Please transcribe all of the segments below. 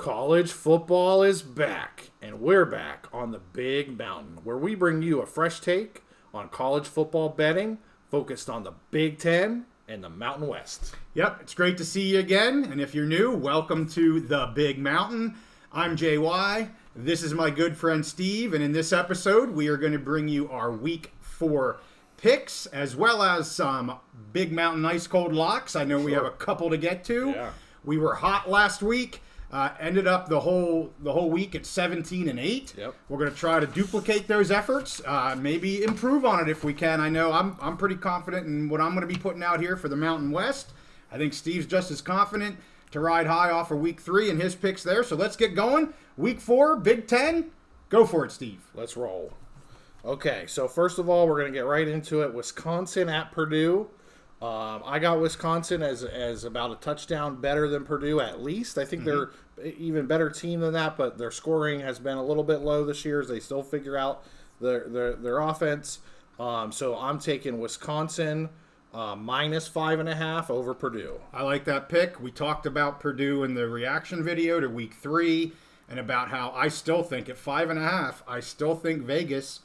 College football is back, and we're back on the Big Mountain, where we bring you a fresh take on college football betting focused on the Big Ten and the Mountain West. Yep, it's great to see you again, and if you're new, welcome to the Big Mountain. I'm JY. This is my good friend Steve, and in this episode, we are going to bring you our Week 4 picks, as well as some Big Mountain ice cold locks. I know we have a couple to get to. Yeah. We were hot last week. Ended up the whole week at 17-8. Yep. We're going to try to duplicate those efforts, maybe improve on it if we can. I know I'm pretty confident in what I'm going to be putting out here for the Mountain West. I think Steve's just as confident to ride high off of Week 3 and his picks there. So let's get going. Week 4, Big Ten. Go for it, Steve. Let's roll. Okay, so first of all, we're going to get right into it. Wisconsin at Purdue. I got Wisconsin as about a touchdown better than Purdue at least. I think they're even better team than that, but their scoring has been a little bit low this year as they still figure out their offense. So I'm taking Wisconsin minus 5.5 over Purdue. I like that pick. We talked about Purdue in the reaction video to Week 3 and about how I still think at 5.5, I still think Vegas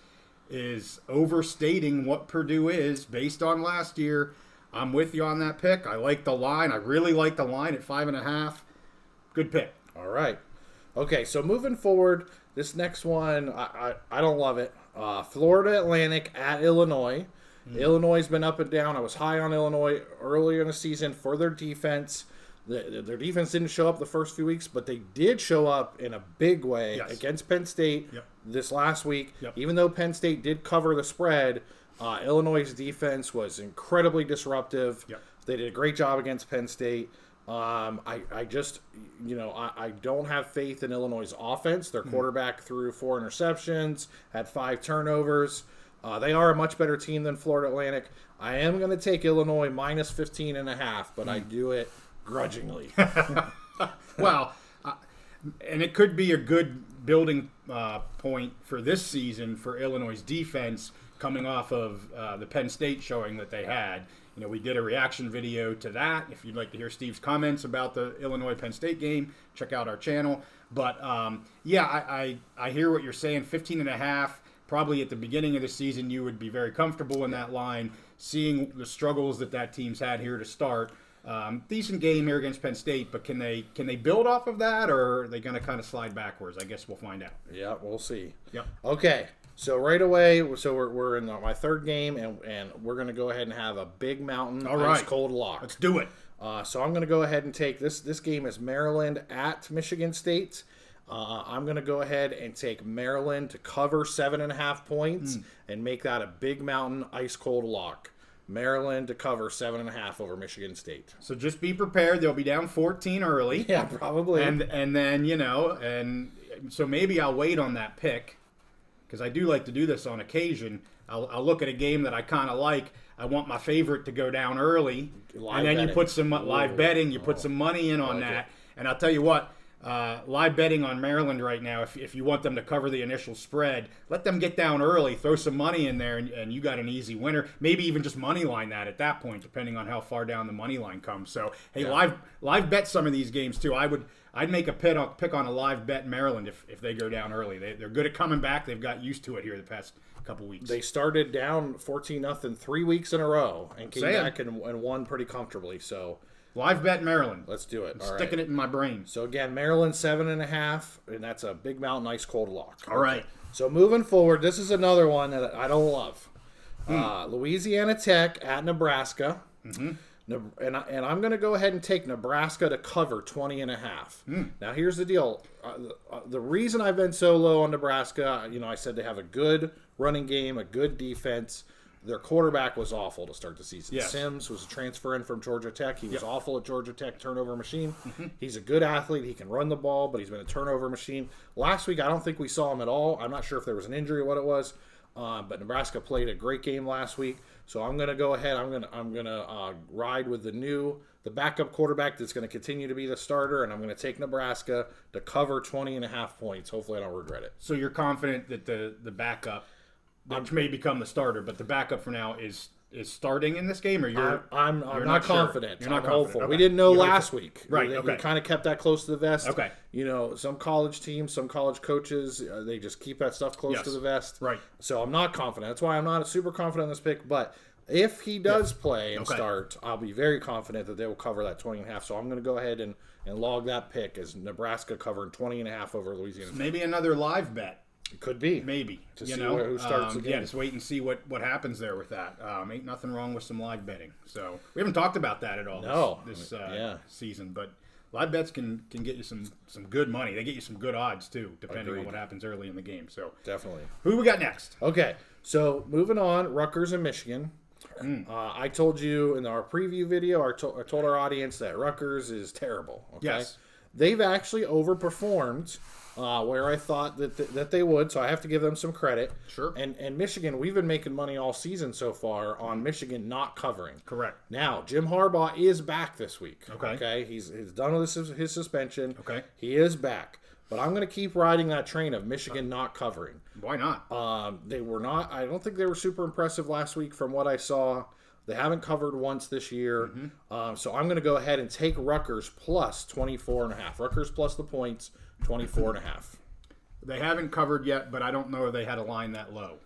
is overstating what Purdue is based on last year. I'm with you on that pick. I like the line. I really like the line at 5.5. Good pick. All right. Okay, so moving forward, this next one, I don't love it. Florida Atlantic at Illinois. Illinois has been up and down. I was high on Illinois earlier in the season for their defense. Their defense didn't show up the first few weeks, but they did show up in a big way against Penn State this last week. Even though Penn State did cover the spread, Illinois' defense was incredibly disruptive. They did a great job against Penn State. I just, I don't have faith in Illinois' offense. Their quarterback threw 4 interceptions, had 5 turnovers. They are a much better team than Florida Atlantic. I am going to take Illinois minus 15.5, but I do it grudgingly. Well, and it could be a good building point for this season for Illinois' defense coming off of the Penn State showing that they had. We did a reaction video to that. If you'd like to hear Steve's comments about the Illinois-Penn State game, check out our channel. But, I hear what you're saying. 15.5, probably at the beginning of the season, you would be very comfortable in that line, seeing the struggles that team's had here to start. Decent game here against Penn State, but can they build off of that, or are they going to kind of slide backwards? I guess we'll find out. Yeah, we'll see. Yep. Okay. So right away, we're in my third game, and we're going to go ahead and have a Big Mountain ice cold lock. Let's do it. So I'm going to go ahead and take this. This game is Maryland at Michigan State. I'm going to go ahead and take Maryland to cover 7.5 points and make that a Big Mountain ice cold lock. Maryland to cover 7.5 over Michigan State. So just be prepared. They'll be down 14 early. Yeah, probably. And then, and so maybe I'll wait on that pick, because I do like to do this on occasion. I'll look at a game that I kind of like. I want my favorite to go down early. And then you put some live betting. You put some money in on that. And I'll tell you what, live betting on Maryland right now, if you want them to cover the initial spread, let them get down early, throw some money in there, and you got an easy winner. Maybe even just money line that at that point, depending on how far down the money line comes. So, hey, live bet some of these games too. I'd make a pick on a live bet Maryland if they go down early. They're good at coming back. They've got used to it here the past couple weeks. They started down 14-0 3 weeks in a row and came back and won pretty comfortably. So live bet Maryland. Let's do it. I'm sticking it in my brain. So again, Maryland 7.5, and that's a Big Mountain ice cold lock. All right. So moving forward, this is another one that I don't love. Louisiana Tech at Nebraska. And I'm going to go ahead and take Nebraska to cover 20.5. Now, here's the deal. The reason I've been so low on Nebraska, I said they have a good running game, a good defense. Their quarterback was awful to start the season. Yes. Sims was a transfer in from Georgia Tech. He was awful at Georgia Tech, turnover machine. He's a good athlete. He can run the ball, but he's been a turnover machine. Last week, I don't think we saw him at all. I'm not sure if there was an injury or what it was. But Nebraska played a great game last week, so I'm going to go ahead. I'm going to ride with the backup quarterback that's going to continue to be the starter, and I'm going to take Nebraska to cover 20.5 points. Hopefully, I don't regret it. So you're confident that the backup, which may become the starter, but the backup for now is is starting in this game, or I'm not sure? confident. You're not I'm confident. hopeful. Okay. We didn't know You're last hopeful. week. Right. They kind of kept that close to the vest. Okay. Some college teams, some college coaches, they just keep that stuff close to the vest. Right. So I'm not confident. That's why I'm not super confident in this pick. But if he does play and start, I'll be very confident that they will cover that 20.5. So I'm going to go ahead and log that pick as Nebraska covering 20.5 over Louisiana. Maybe another live bet. It could be. Maybe. To see who starts the game. Yeah, just wait and see what happens there with that. Ain't nothing wrong with some live betting. So we haven't talked about that at all this season. But live bets can get you some good money. They get you some good odds, too, depending on what happens early in the game. So definitely. Who we got next? Okay, so moving on, Rutgers and Michigan. I told you in our preview video, I told our audience that Rutgers is terrible. Okay? Yes. They've actually overperformed where I thought that they would, so I have to give them some credit. Sure. And Michigan, we've been making money all season so far on Michigan not covering. Correct. Now, Jim Harbaugh is back this week. Okay. He's done with his suspension. Okay. He is back. But I'm going to keep riding that train of Michigan not covering. Why not? They were not. I don't think they were super impressive last week from what I saw. They haven't covered once this year. So I'm going to go ahead and take Rutgers plus 24.5. Rutgers plus the points, 24.5. They haven't covered yet, but I don't know if they had a line that low.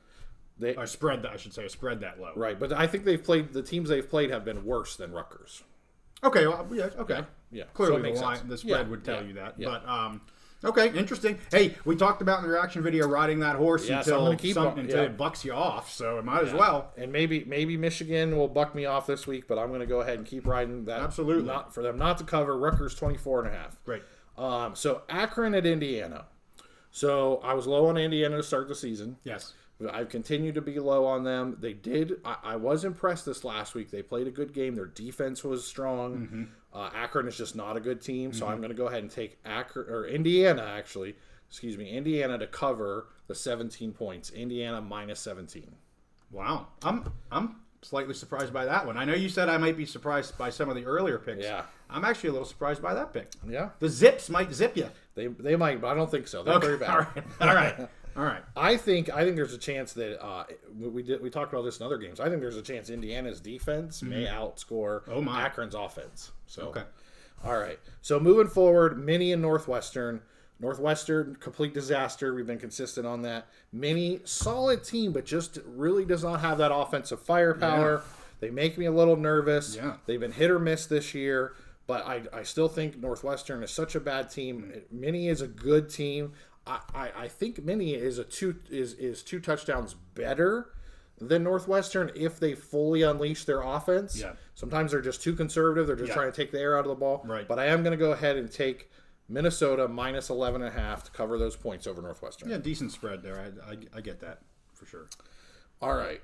A spread that low. Right, but I think the teams they've played have been worse than Rutgers. Okay, well, yeah, okay. Yeah. Clearly So the spread would tell you that. Yeah. But okay, interesting. Hey, we talked about in the reaction video riding that horse until it bucks you off, so it might as well. And maybe Michigan will buck me off this week, but I'm going to go ahead and keep riding that. Absolutely. For them not to cover, Rutgers 24.5. Great. So Akron at Indiana. So I was low on Indiana to start the season. Yes. I've continued to be low on them. They did. I was impressed this last week. They played a good game. Their defense was strong. Akron is just not a good team, so I'm going to go ahead and take Indiana to cover the 17 points. Indiana minus 17. Wow, I'm slightly surprised by that one. I know you said I might be surprised by some of the earlier picks. Yeah, I'm actually a little surprised by that pick. Yeah, the Zips might zip you. They might, but I don't think so. They're very bad. All right. I think there's a chance that we talked about this in other games. I think there's a chance Indiana's defense may outscore Akron's offense. So, okay. All right. So moving forward, Mini and Northwestern. Northwestern, complete disaster. We've been consistent on that. Mini, solid team, but just really does not have that offensive firepower. Yeah. They make me a little nervous. Yeah. They've been hit or miss this year. But I still think Northwestern is such a bad team. Mini is a good team. I think Mini is two touchdowns better than Northwestern if they fully unleash their offense. Yeah. Sometimes they're just too conservative. They're just trying to take the air out of the ball. Right. But I am going to go ahead and take Minnesota minus 11.5 to cover those points over Northwestern. Yeah, decent spread there. I get that for sure. All right.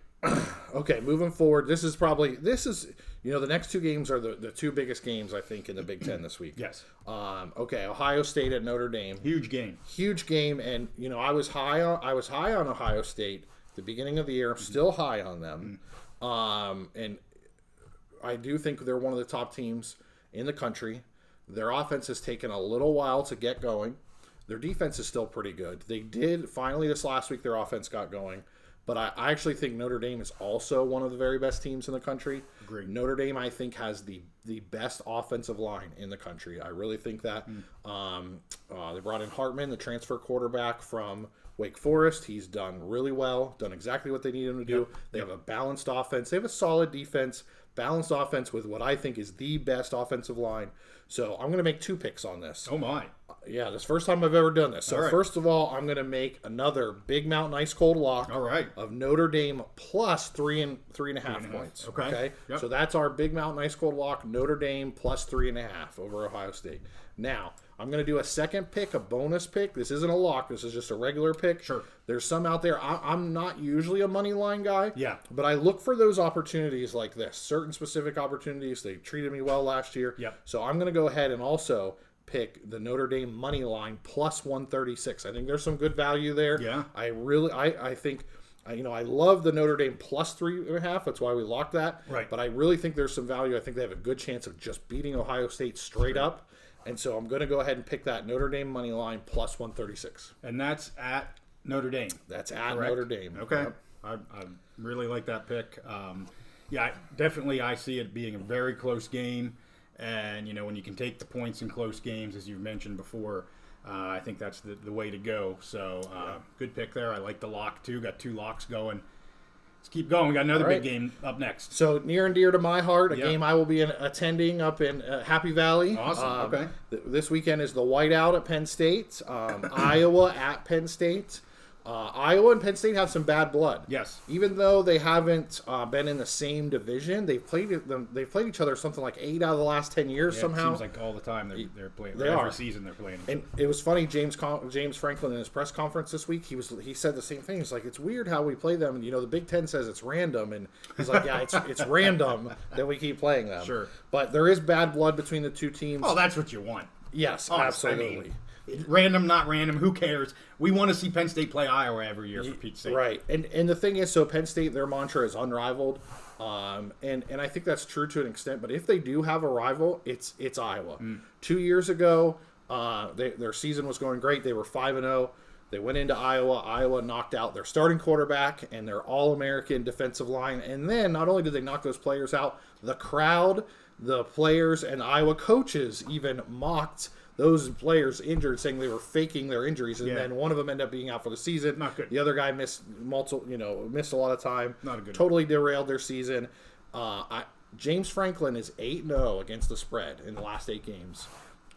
Okay, moving forward, this is the next two games are the two biggest games I think in the Big Ten this week. Yes. Okay, Ohio State at Notre Dame. Huge game, and I was high on Ohio State at the beginning of the year. I'm still high on them, and I do think they're one of the top teams in the country. Their offense has taken a little while to get going. Their defense is still pretty good. They did finally this last week. Their offense got going. But I actually think Notre Dame is also one of the very best teams in the country. Agreed. Notre Dame, I think, has the best offensive line in the country. I really think that. They brought in Hartman, the transfer quarterback from Wake Forest. He's done really well, done exactly what they need him to do. Yep. They have a balanced offense. They have a solid defense, balanced offense with what I think is the best offensive line. So I'm going to make two picks on this. Oh, my. Yeah, this is the first time I've ever done this. So first of all, I'm going to make another Big Mountain Ice Cold lock of Notre Dame plus 3.5 points. Okay? Yep. So that's our Big Mountain Ice Cold lock, Notre Dame plus 3.5 over Ohio State. Now, I'm going to do a second pick, a bonus pick. This isn't a lock. This is just a regular pick. Sure. There's some out there. I'm not usually a money line guy. Yeah. But I look for those opportunities like this. Certain specific opportunities. They treated me well last year. Yep. So I'm going to go ahead and also pick the Notre Dame money line plus 136. I think there's some good value there. Yeah. I think, I love the Notre Dame plus 3.5. That's why we locked that. Right. But I really think there's some value. I think they have a good chance of just beating Ohio State straight up. And so I'm going to go ahead and pick that Notre Dame money line plus 136. And that's at Notre Dame. That's at Notre Dame. Okay. Yep. I really like that pick. Yeah, definitely I see it being a very close game. And, when you can take the points in close games, as you've mentioned before, I think that's the way to go. So, good pick there. I like the lock, too. Got 2 locks going. Let's keep going. We got another big game up next. So, near and dear to my heart, a game I will be attending up in Happy Valley. Awesome. Okay. This weekend is the whiteout at Penn State. Iowa at Penn State. Iowa and Penn State have some bad blood. Yes. Even though they haven't been in the same division, they've played each other something like 8 out of the last 10 years somehow. It seems like all the time they're playing. Every season they're playing. And it was funny. James Franklin in his press conference this week, he said the same thing. He's like, it's weird how we play them. And, the Big Ten says it's random, and he's like, yeah, it's random that we keep playing them. Sure. But there is bad blood between the two teams. Oh, that's what you want. Yes, absolutely. Random, not random. Who cares? We want to see Penn State play Iowa every year, for Pete's sake. Right. And the thing is, so Penn State, their mantra is unrivaled. And I think that's true to an extent. But if they do have a rival, it's Iowa. 2 years ago, their season was going great. They were 5-0. They went into Iowa. Iowa knocked out their starting quarterback and their All-American defensive line. And then not only did they knock those players out, the crowd, the players, and Iowa coaches even mocked those players injured, saying they were faking their injuries, and then one of them ended up being out for the season. Not good. The other guy missed a lot of time. Not a good. Totally derailed their season. James Franklin is 8-0 against the spread in the last 8 games.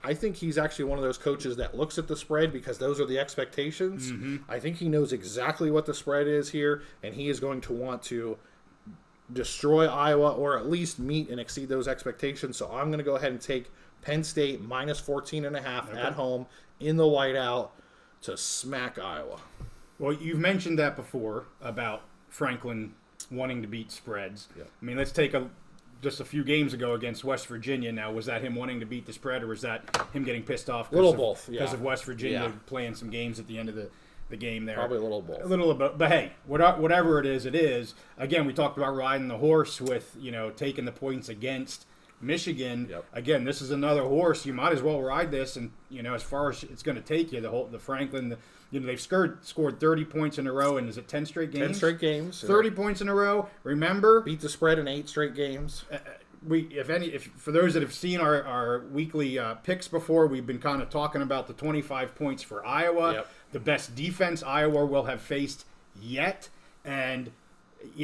I think he's actually one of those coaches that looks at the spread because those are the expectations. I think he knows exactly what the spread is here, and he is going to want to destroy Iowa or at least meet and exceed those expectations. So I'm going to go ahead and take Penn State minus 14.5 at home in the whiteout to smack Iowa. Well, you've mentioned that before about Franklin wanting to beat spreads. Yeah. I mean, let's take just a few games ago against West Virginia. Now, was that him wanting to beat the spread, or was that him getting pissed off because of West Virginia playing some games at the end of the game there? Probably a little both. A little bit, but hey, whatever it is, it is. Again, we talked about riding the horse with taking the points against Michigan. Again, this is another horse. You might as well ride this, and as far as it's going to take you, the Franklin, they've scored 30 points in a row, and is it 10 straight games? 10 straight games. 30 points in a row. Remember, beat the spread in 8 straight games. If for those that have seen our weekly picks before, we've been kind of talking about the 25 points for Iowa, the best defense Iowa will have faced yet, and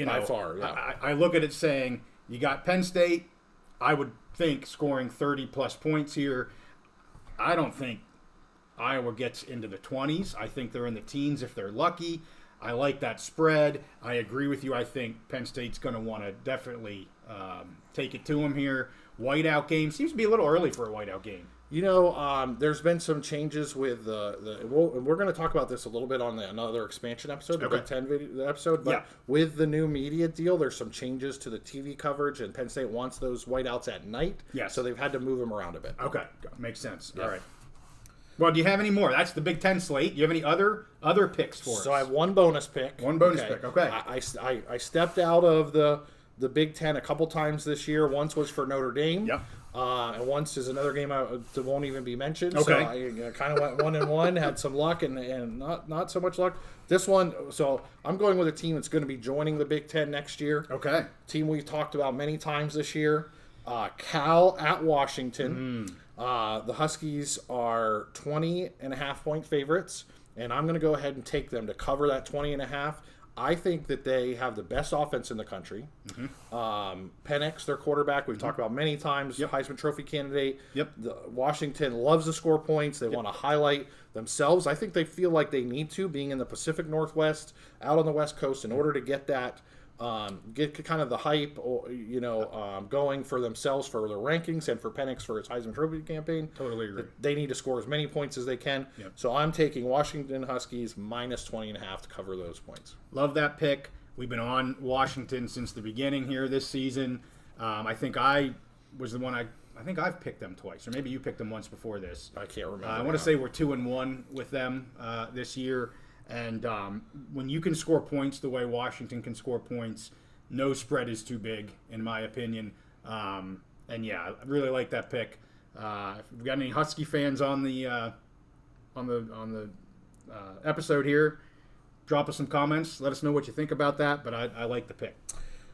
by far, I look at it saying you got Penn State. I would think scoring 30-plus points here. I don't think Iowa gets into the 20s. I think they're in the teens if they're lucky. I like that spread. I agree with you. I think Penn State's going to want to definitely take it to them here. Whiteout game. Seems to be a little early for a whiteout game. There's been some changes with we're going to talk about this a little bit on another expansion episode, the Big Ten video episode. But with the new media deal, there's some changes to the TV coverage, and Penn State wants those whiteouts at night. Yes. So they've had to move them around a bit. Okay, makes sense. All right. Well, do you have any more? That's the Big Ten slate. Do you have any other picks for us? So I have one bonus pick. One bonus pick. Okay. I stepped out of the Big Ten a couple times this year. Once was for Notre Dame. Yep. And once is another game that won't even be mentioned. Okay. So I kind of went 1-1, had some luck and not so much luck. This one, so I'm going with a team that's going to be joining the Big Ten next year. Okay. Team we've talked about many times this year. Cal at Washington. The Huskies are 20.5-point favorites, and I'm going to go ahead and take them to cover that 20.5. I think that they have the best offense in the country. Penix, their quarterback, we've talked about many times, Heisman Trophy candidate. Washington loves to score points. They want to highlight themselves. I think they feel like they need to, being in the Pacific Northwest, out on the West Coast, in order to get that, get kind of the hype, going for themselves for their rankings and for Penix for his Heisman Trophy campaign. Totally agree. They need to score as many points as they can. So I'm taking Washington Huskies minus 20.5 to cover those points. Love that pick. We've been on Washington since the beginning here this season. I think I was the one I think I've picked them twice, or maybe you picked them once before this. I can't remember. I want to say we're 2-1 with them this year. And when you can score points the way Washington can score points, no spread is too big, in my opinion. And I really like that pick. If we got any Husky fans on the episode here, drop us some comments. Let us know what you think about that. But I like the pick.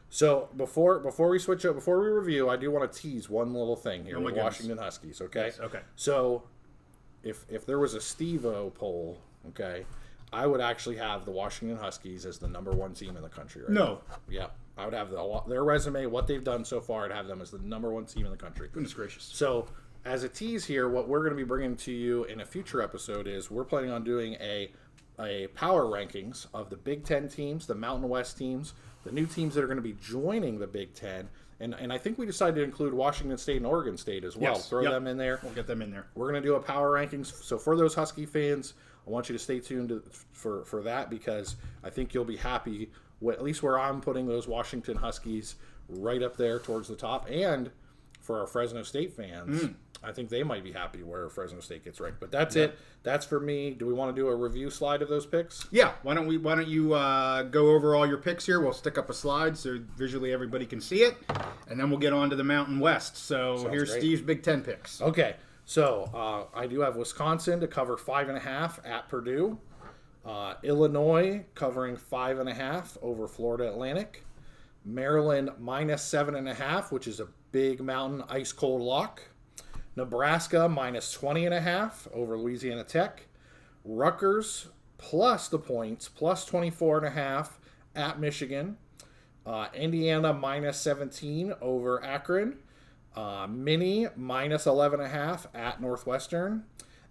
So before we switch up, before we review, I do want to tease one little thing here with Washington Huskies. Okay. Yes, okay. So if there was a Steve-O poll, okay, I would actually have the Washington Huskies as the number 1 team in the country. Right? No. Yeah. I would have their resume, what they've done so far. I'd have them as the number 1 team in the country. Goodness gracious. So as a tease here, what we're going to be bringing to you in a future episode is we're planning on doing a power rankings of the Big Ten teams, the Mountain West teams, the new teams that are going to be joining the Big Ten. And I think we decided to include Washington State and Oregon State as well. Yes. Throw them in there. We'll get them in there. We're going to do a power rankings. So for those Husky fans, I want you to stay tuned for that, because I think you'll be happy, at least where I'm putting those Washington Huskies right up there towards the top. And for our Fresno State fans, I think they might be happy where Fresno State gets ranked. But that's it. That's for me. Do we want to do a review slide of those picks? Yeah. Why don't you go over all your picks here? We'll stick up a slide so visually everybody can see it, and then we'll get on to the Mountain West. So here's great. Steve's Big Ten picks. Okay. So I do have Wisconsin to cover 5.5 at Purdue. Illinois covering 5.5 over Florida Atlantic. Maryland minus 7.5, which is a big Mountain ice cold lock. Nebraska minus 20.5 over Louisiana Tech. Rutgers plus the points, plus 24.5 at Michigan. Indiana minus 17 over Akron. Mini minus 11.5 at Northwestern.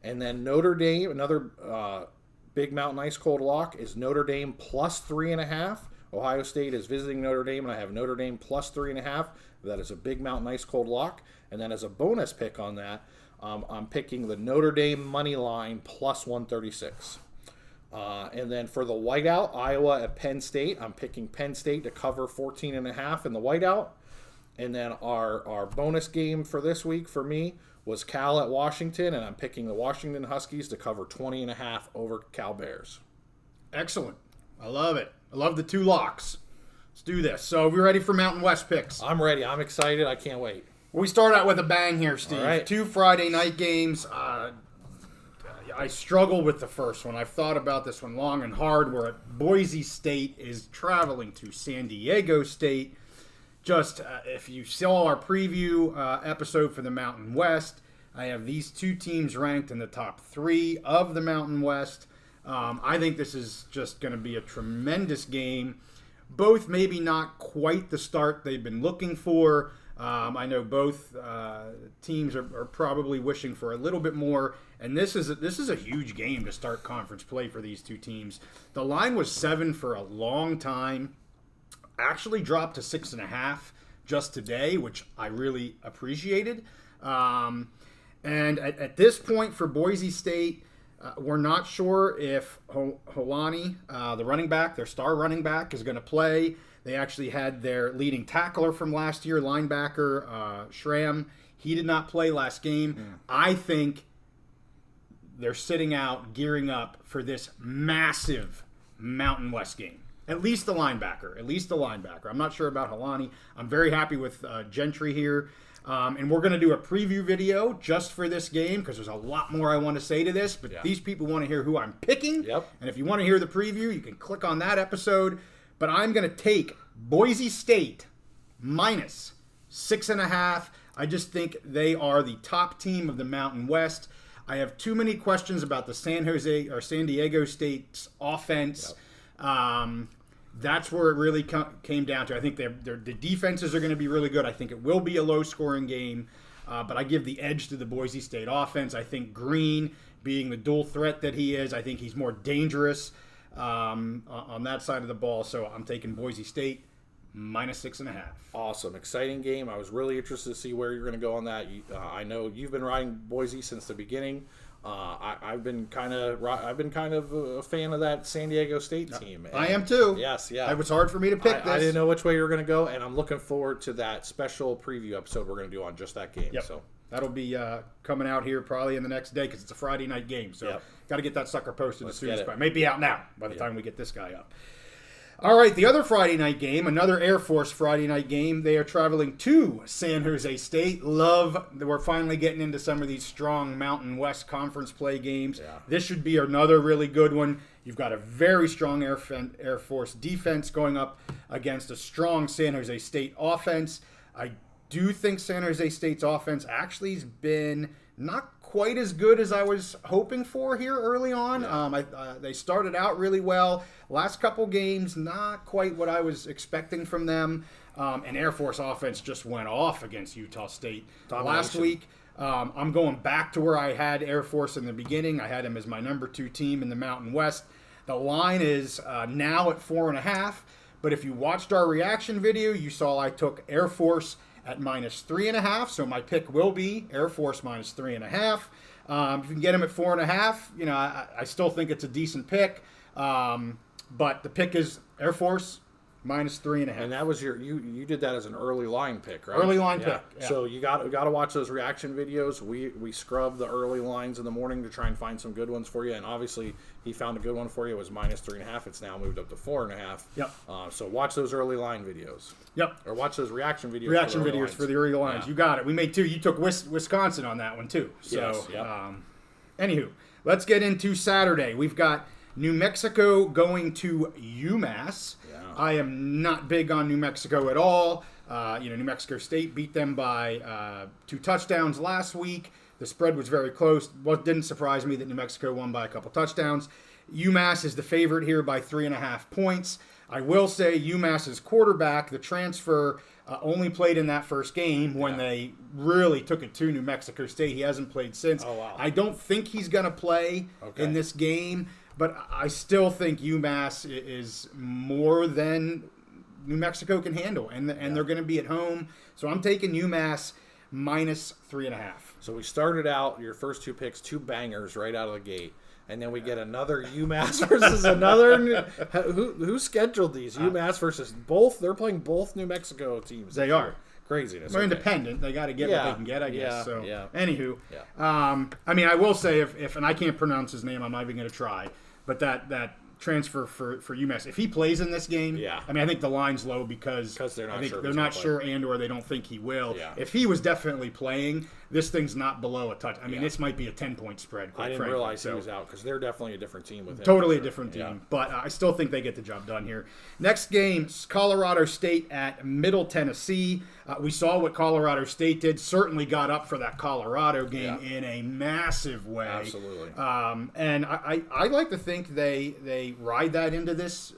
And then Notre Dame, another big Mountain ice cold lock, is Notre Dame plus 3.5. Ohio State is visiting Notre Dame, and I have Notre Dame plus 3.5. That is a big Mountain ice cold lock. And then as a bonus pick on that, I'm picking the Notre Dame money line plus 136. And then for the whiteout, Iowa at Penn State, I'm picking Penn State to cover 14.5 in the whiteout. And then our bonus game for this week for me was Cal at Washington, and I'm picking the Washington Huskies to cover 20.5 over Cal Bears. Excellent. I love it. I love the 2 locks. Let's do this. So we're ready for Mountain West picks. I'm ready. I'm excited. I can't wait. We start out with a bang here, Steve. All right. 2 Friday night games. I struggle with the first one. I've thought about this one long and hard, where Boise State is traveling to San Diego State. Just if you saw our preview episode for the Mountain West, I have these 2 teams ranked in the top 3 of the Mountain West. I think this is just going to be a tremendous game. Both maybe not quite the start they've been looking for. I know both teams are probably wishing for a little bit more, and this is a huge game to start conference play for these 2 teams. The line was 7 for a long time, actually dropped to 6.5 just today, which I really appreciated. And at this point for Boise State, we're not sure if Holani, the running back, their star running back, is going to play. They actually had their leading tackler from last year, linebacker Schramm. He did not play last game. I think they're sitting out, gearing up for this massive Mountain West game. At least the linebacker. I'm not sure about Holani. I'm very happy with Gentry here. And we're going to do a preview video just for this game, because there's a lot more I want to say to this. But these people want to hear who I'm picking. Yep. And if you want to hear the preview, you can click on that episode. But I'm going to take Boise State minus 6.5. I just think they are the top team of the Mountain West. I have too many questions about the San Diego State's offense. Yep. That's where it really came down to. I think the defenses are going to be really good. I think it will be a low-scoring game, but I give the edge to the Boise State offense. I think Green, being the dual threat that he is, I think he's more dangerous on that side of the ball. So I'm taking Boise State minus 6.5. Awesome, exciting game. I was really interested to see where you're going to go on that. I know you've been riding Boise since the beginning. I've been kind of a fan of that San Diego State team. I am too. Yes, yeah. It was hard for me to pick this. I didn't know which way you were going to go, and I'm looking forward to that special preview episode we're going to do on just that game. Yep. So that'll be coming out here probably in the next day, because it's a Friday night game. So got to get that sucker posted as soon as possible. It may be out now by the time we get this guy up. All right, the other Friday night game, another Air Force Friday night game. They are traveling to San Jose State. We're finally getting into some of these strong Mountain West Conference play games. Yeah. This should be another really good one. You've got a very strong Air Force defense going up against a strong San Jose State offense. I do think San Jose State's offense actually has been not quite as good as I was hoping for here early on. Yeah. They started out really well. Last couple games, not quite what I was expecting from them. And Air Force offense just went off against Utah State last week. I'm going back to where I had Air Force in the beginning. I had them as my number 2 team in the Mountain West. The line is now at 4.5. But if you watched our reaction video, you saw I took Air Force at -3.5. So my pick will be Air Force -3.5. If you can get them at 4.5, I still think it's a decent pick. But the pick is Air Force -3.5. And that was you did that as an early line pick, right? Early line pick. Yeah. So you got to watch those reaction videos. We scrubbed the early lines in the morning to try and find some good ones for you. And obviously he found a good one for you. It was -3.5. It's now moved up to 4.5. Yep. So watch those early line videos. Yep. Or watch those reaction videos. For the early lines. Yeah. You got it. We made 2. You took Wisconsin on that one too. So, yes. Yep. Anywho, let's get into Saturday. We've got New Mexico going to UMass. Yeah. I am not big on New Mexico at all. New Mexico State beat them by 2 touchdowns last week. The spread was very close. What didn't surprise me that New Mexico won by a couple touchdowns. UMass is the favorite here by 3.5 points. I will say UMass's quarterback, the transfer, only played in that first game when they really took it to New Mexico State. He hasn't played since. Oh, wow. I don't think he's going to play in this game. But I still think UMass is more than New Mexico can handle, and they're going to be at home. So I'm taking UMass -3.5. So we started out your first 2 picks, 2 bangers right out of the gate, and then we get another UMass versus another. Who scheduled these? UMass versus both. They're playing both New Mexico teams. They are. Craziness. They're independent. They got to get what they can get, I guess. Anywho, I will say if and I can't pronounce his name, I'm not even going to try. But that transfer for UMass, if he plays in this game, I think the line's low because they're not sure. They're not sure, or they don't think he will. Yeah. If he was definitely playing, this thing's not below a touch. This might be a 10-point spread. I didn't realize he was out because they're definitely a different team with him. Totally a different team, but I still think they get the job done here. Next game, Colorado State at Middle Tennessee. We saw what Colorado State did. Certainly got up for that Colorado game in a massive way. Absolutely. And I like to think they ride that into this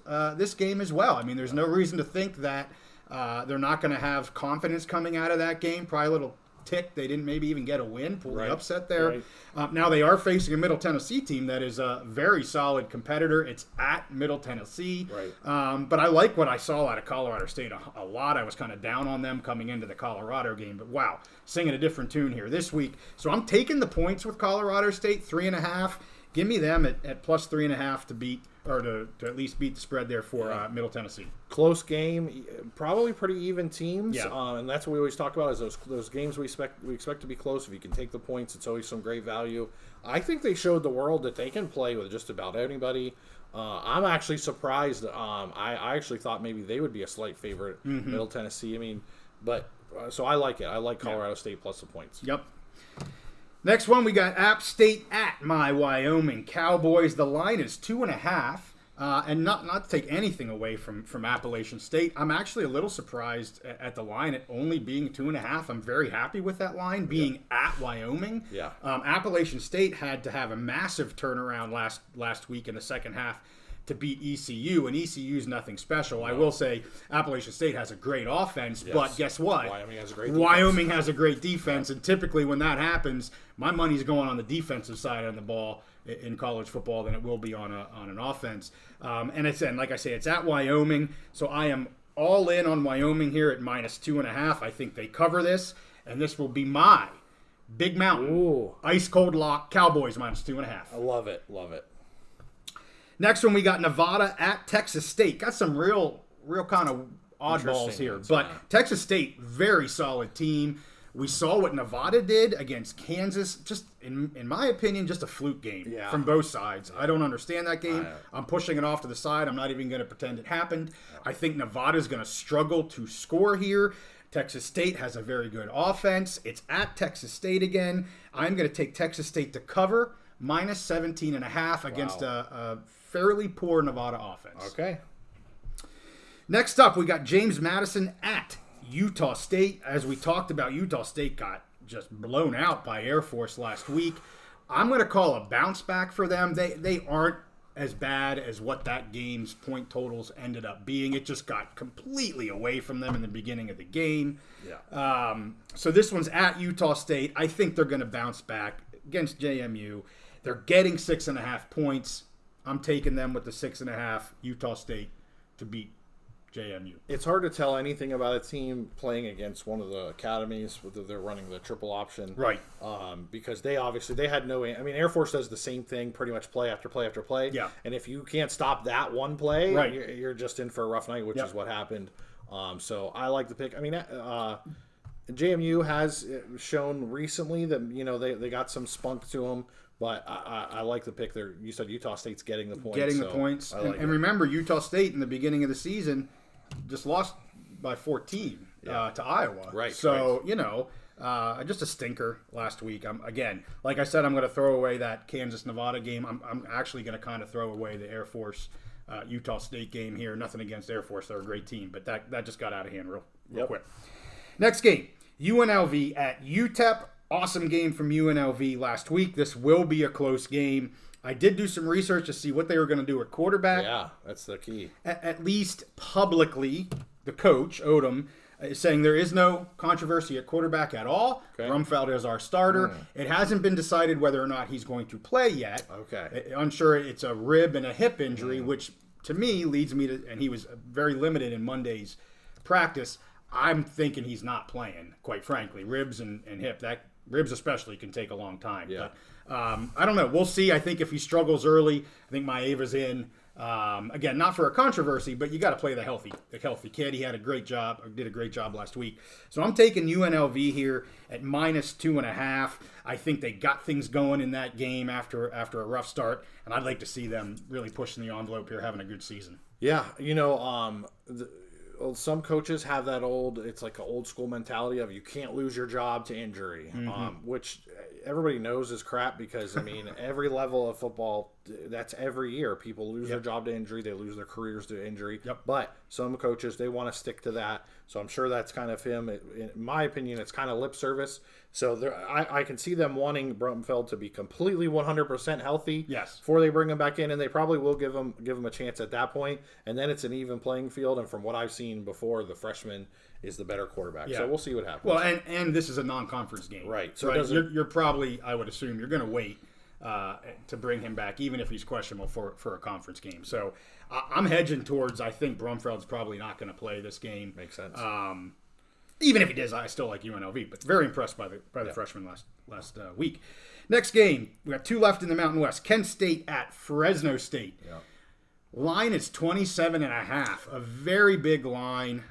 game as well. There's no reason to think that they're not going to have confidence coming out of that game. Probably a little tick. They didn't maybe even get a win, pull the upset there. Right. Now they are facing a Middle Tennessee team that is a very solid competitor. It's at Middle Tennessee. Right. But I like what I saw out of Colorado State a lot. I was kind of down on them coming into the Colorado game, but wow, singing a different tune here this week. So I'm taking the points with Colorado State, 3.5. Give me them at +3.5 to beat, or to at least beat the spread there for Middle Tennessee. Close game, probably pretty even teams. Yeah. And that's what we always talk about is those games we expect to be close. If you can take the points, it's always some great value. I think they showed the world that they can play with just about anybody. I'm actually surprised. I actually thought maybe they would be a slight favorite, Middle Tennessee. So I like it. I like Colorado State plus the points. Yep. Next one, we got App State at my Wyoming Cowboys. The line is 2.5. And not to take anything away from Appalachian State, I'm actually a little surprised at the line at only being 2.5. I'm very happy with that line being at Wyoming. Yeah. Appalachian State had to have a massive turnaround last week in the second half to beat ECU, and ECU's nothing special. No. I will say Appalachian State has a great offense, but guess what? Wyoming has a a great defense. great defense, and typically when that happens, my money's going on the defensive side of the ball in college football than it will be on an offense. And like I say, it's at Wyoming, so I am all in on Wyoming here at -2.5. I think they cover this, and this will be my Big Mountain ice cold lock. Cowboys -2.5. I love it. Love it. Next one, we got Nevada at Texas State. Got some real kind of oddballs here. But Texas State, very solid team. We saw what Nevada did against Kansas. Just, in my opinion, just a fluke game from both sides. I don't understand that game. I'm pushing it off to the side. I'm not even going to pretend it happened. I think Nevada's going to struggle to score here. Texas State has a very good offense. It's at Texas State again. I'm going to take Texas State to cover. -17.5 against a fairly poor Nevada offense. Okay. Next up, we got James Madison at Utah State. As we talked about, Utah State got just blown out by Air Force last week. I'm going to call a bounce back for them. They aren't as bad as what that game's point totals ended up being. It just got completely away from them in the beginning of the game. Yeah. So this one's at Utah State. I think they're going to bounce back against JMU. They're getting 6.5 points. I'm taking them with the 6.5. Utah State to beat JMU. It's hard to tell anything about a team playing against one of the academies, whether they're running the triple option. Right. Because they had no... I mean, Air Force does the same thing pretty much play after play after play. Yeah. And if you can't stop that one play, right. you're just in for a rough night, which is what happened. So I like the pick. I mean, JMU has shown recently that, they got some spunk to them. But I like the pick there. You said Utah State's getting the points. The points. And remember, Utah State in the beginning of the season just lost by 14 to Iowa. Right. So, just a stinker last week. Again, like I said, I'm going to throw away that Kansas-Nevada game. I'm actually going to kind of throw away the Air Force Utah State game here. Nothing against Air Force. They're a great team. But that just got out of hand real quick. Next game, UNLV at UTEP. Awesome game from UNLV last week. This will be a close game. I did do some research to see what they were going to do at quarterback. Yeah, that's the key. At least publicly, the coach, Odom, is saying there is no controversy at quarterback at all. Okay. Brumfeld is our starter. It hasn't been decided whether or not he's going to play yet. Okay. Unsure. It's a rib and a hip injury, which to me leads me to, and he was very limited in Monday's practice. I'm thinking he's not playing, quite frankly. Ribs and hip, ribs especially can take a long time. Yeah. But I don't know. We'll see. I think if he struggles early, I think Maeva's in. Again, not for a controversy, but you got to play the healthy kid. He had a great job, or did a great job last week. So I'm taking UNLV here at -2.5. I think they got things going in that game after a rough start, and I'd like to see them really pushing the envelope here, having a good season. Yeah, some coaches have that it's like an old school mentality of you can't lose your job to injury, which everybody knows is crap because, every level of football, that's every year. People lose their job to injury. They lose their careers to injury. Yep. But some coaches, they want to stick to that. So I'm sure that's kind of him. In my opinion, it's kind of lip service. So I can see them wanting Brumfeld to be completely 100% healthy before they bring him back in, and they probably will give him a chance at that point. And then it's an even playing field. And from what I've seen before, the freshman is the better quarterback. Yeah. So we'll see what happens. Well, and this is a non-conference game. Right. So you're probably, I would assume, you're going to wait to bring him back, even if he's questionable for a conference game. So I'm hedging towards, I think Brumfeld's probably not going to play this game. Makes sense. Even if he does, I still like UNLV, but very impressed by the freshman last week. Next game, we got 2 left in the Mountain West. Kent State at Fresno State. Yeah. Line is 27.5, a very big line.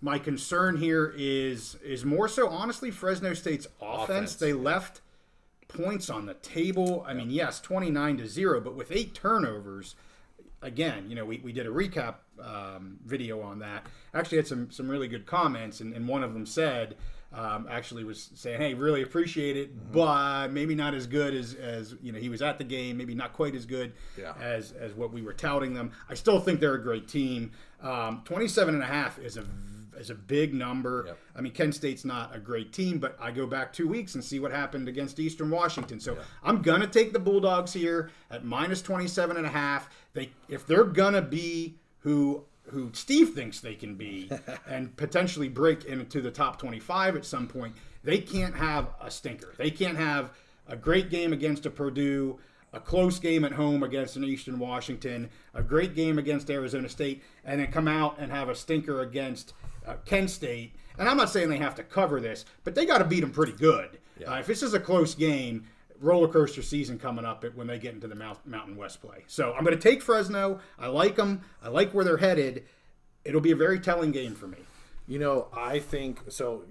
My concern here is more so, honestly, Fresno State's offense. They left points on the table. I mean, yes, 29-0, but with 8 turnovers. Again, we did a recap video on that. Actually had some really good comments, and one of them said, was saying, hey, really appreciate it, but maybe not as good as he was at the game, maybe not quite as good as what we were touting them. I still think they're a great team. 27.5 is a big number. Yep. I mean, Kent State's not a great team, but I go back 2 weeks and see what happened against Eastern Washington. So I'm going to take the Bulldogs here at -27.5. If they're going to be who Steve thinks they can be and potentially break into the top 25 at some point, they can't have a stinker. They can't have a great game against a Purdue, a close game at home against an Eastern Washington, a great game against Arizona State, and then come out and have a stinker against Kent State. And I'm not saying they have to cover this, but they got to beat them pretty good. Yeah. If this is a close game, roller coaster season coming up when they get into the Mountain West play. So I'm going to take Fresno. I like them. I like where they're headed. It'll be a very telling game for me. I think so.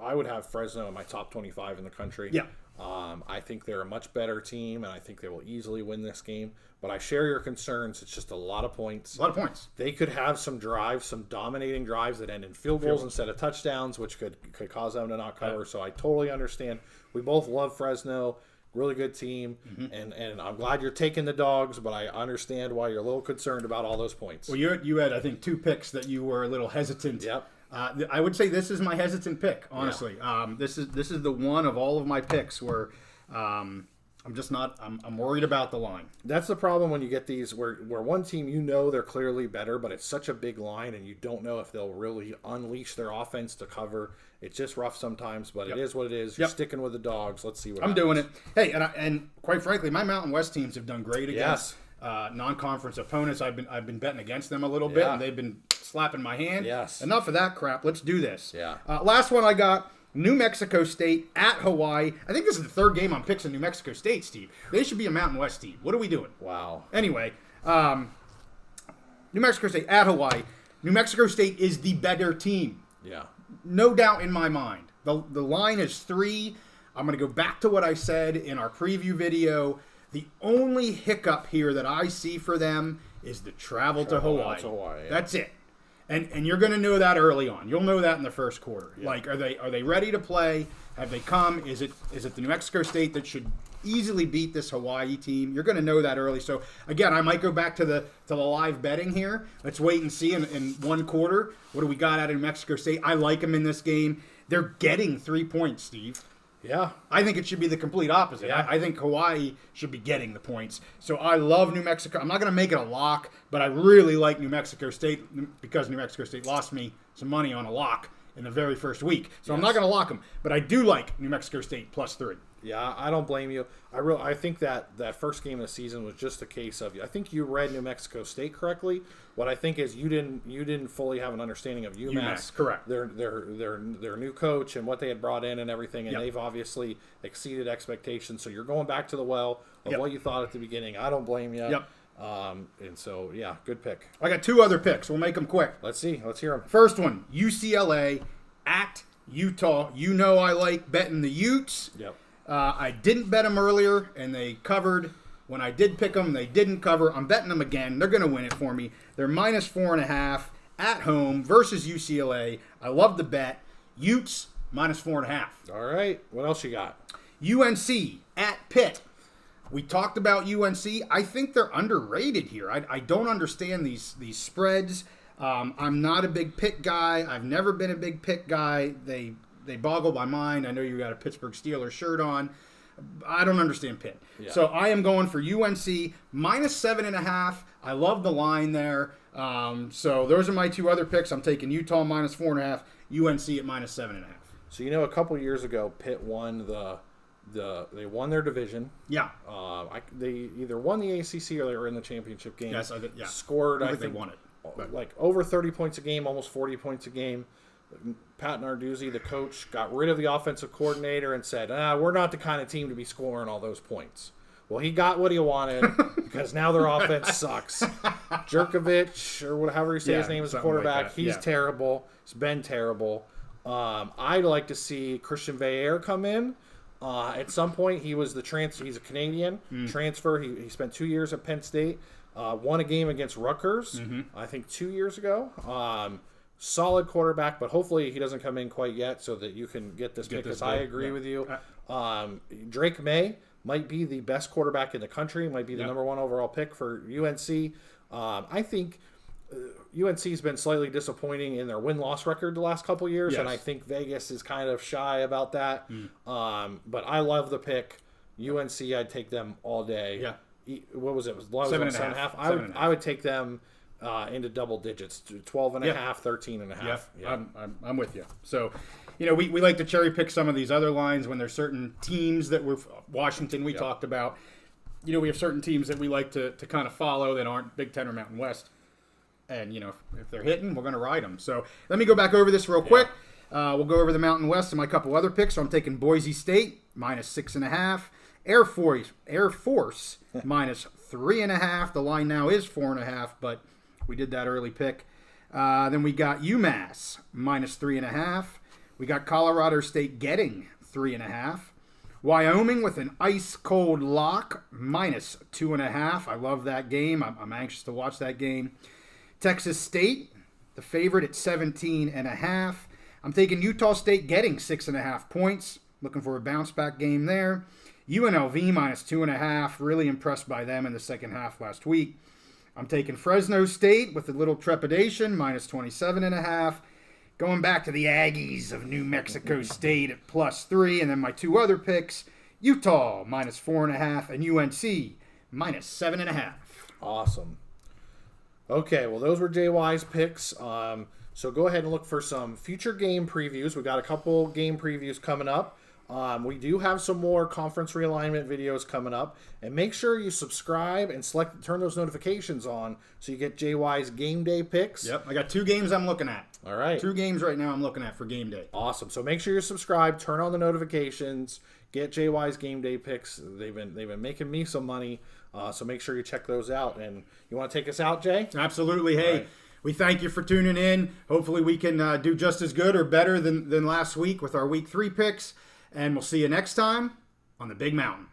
I would have Fresno in my top 25 in the country. Yeah. I think they're a much better team, and I think they will easily win this game. But I share your concerns. It's just a lot of points. A lot of points. They could have some drives, some dominating drives that end in field goals instead of touchdowns, which could cause them to not cover. So I totally understand. We both love Fresno. really good team, and I'm glad you're taking the dogs, but I understand why you're a little concerned about all those points. Well, you had I think 2 picks that you were a little hesitant. Yep. I would say this is my hesitant pick, honestly. Yeah. This is the one of all of my picks where I'm just not. I'm worried about the line. That's the problem when you get these where one team they're clearly better, but it's such a big line and you don't know if they'll really unleash their offense to cover. It's just rough sometimes, but it is what it is. You're sticking with the dogs. Let's see what I'm happens. doing it. Hey, and quite frankly, my Mountain West teams have done great against non-conference opponents. I've been betting against them a little bit, and they've been slapping my hand. Yes. Enough of that crap. Let's do this. Yeah. Last one I got. New Mexico State at Hawaii. I think this is the 3rd game I'm picking New Mexico State, Steve. They should be a Mountain West team. What are we doing? Wow. Anyway, New Mexico State at Hawaii. New Mexico State is the better team. Yeah. No doubt in my mind. The line is 3. I'm going to go back to what I said in our preview video. The only hiccup here that I see for them is the travel to Hawaii. Yeah. That's it. And you're going to know that early on. You'll know that in the first quarter. Yeah. Like, are they ready to play? Have they come? Is it the New Mexico State that should easily beat this Hawaii team? You're going to know that early. So again, I might go back to the live betting here. Let's wait and see in one quarter. What do we got out of New Mexico State? I like them in this game. They're getting 3 points, Steve. Yeah. I think it should be the complete opposite. Yeah. I think Hawaii should be getting the points. So I love New Mexico. I'm not going to make it a lock, but I really like New Mexico State because New Mexico State lost me some money on a lock in the very first week. So I'm not going to lock them, but I do like New Mexico State +3. Yeah, I don't blame you. I think that first game of the season was just a case of, I think you read New Mexico State correctly. What I think is you didn't fully have an understanding of UMass. Correct. Their new coach and what they had brought in and everything, and they've obviously exceeded expectations. So you're going back to the well of what you thought at the beginning. I don't blame you. Yep. And so, yeah, good pick. I got 2 other picks. We'll make them quick. Let's see. Let's hear them. First one, UCLA at Utah. You know I like betting the Utes. Yep. I didn't bet them earlier, and they covered. When I did pick them, they didn't cover. I'm betting them again. They're going to win it for me. They're -4.5 at home versus UCLA. I love the bet. Utes -4.5. All right. What else you got? UNC at Pitt. We talked about UNC. I think they're underrated here. I don't understand these spreads. I'm not a big Pitt guy. I've never been a big Pitt guy. They boggle my mind. I know you got a Pittsburgh Steelers shirt on. I don't understand Pitt. Yeah. So I am going for UNC -7.5. I love the line there. So those are my 2 other picks. I'm taking Utah -4.5, UNC at -7.5. So a couple years ago, Pitt won they won their division. Yeah. They either won the ACC or they were in the championship game. Yes, I did. Yeah. Scored. I think they won it. But like over 30 points a game, almost 40 points a game. Pat Narduzzi, the coach, got rid of the offensive coordinator and said, we're not the kind of team to be scoring all those points. Well, he got what he wanted because now their offense sucks. Jerkovich, or whatever you say his name is, the quarterback. Like he's terrible. He's been terrible. I'd like to see Christian Veillere come in. At some point, he was the transfer. He's a Canadian transfer. He spent 2 years at Penn State. Won a game against Rutgers, I think 2 years ago. Solid quarterback, but hopefully he doesn't come in quite yet so that you can get this pick, because I agree with you. Drake May might be the best quarterback in the country, might be the number 1 overall pick for UNC. I think UNC's been slightly disappointing in their win-loss record the last couple years, and I think Vegas is kind of shy about that. But I love the pick. UNC, I'd take them all day. Yeah. What was it? It was 7.5. I would take them into double digits, 12.5, 13.5. Yeah. I'm with you. So, we like to cherry pick some of these other lines when there's certain teams that Washington we talked about. We have certain teams that we like to kind of follow that aren't Big Ten or Mountain West. And, if they're hitting, we're going to ride them. So let me go back over this real quick. We'll go over the Mountain West and my couple other picks. So I'm taking Boise State -6.5. Air Force -3.5. The line now is 4.5, but we did that early pick. Then we got UMass -3.5. We got Colorado State getting 3.5. Wyoming with an ice cold lock -2.5. I love that game. I'm anxious to watch that game. Texas State, the favorite at 17.5. I'm taking Utah State getting 6.5 points. Looking for a bounce back game there. UNLV minus 2.5. Really impressed by them in the second half last week. I'm taking Fresno State with a little trepidation, minus 27.5. Going back to the Aggies of New Mexico State at +3. And then my two other picks, Utah minus 4.5 and UNC minus 7.5. Awesome. Okay, well, those were JY's picks. So go ahead and look for some future game previews. We got a couple game previews coming up. We do have some more conference realignment videos coming up. And make sure you subscribe and turn those notifications on so you get JY's game day picks. Yep, I got 2 games I'm looking at. All right. 2 games right now I'm looking at for game day. Awesome. So make sure you're subscribed, turn on the notifications, get JY's game day picks. They've been making me some money. So make sure you check those out. And you want to take us out, Jay? Absolutely. Hey, we thank you for tuning in. Hopefully we can do just as good or better than last week with our week 3 picks. And we'll see you next time on the Big Mountain.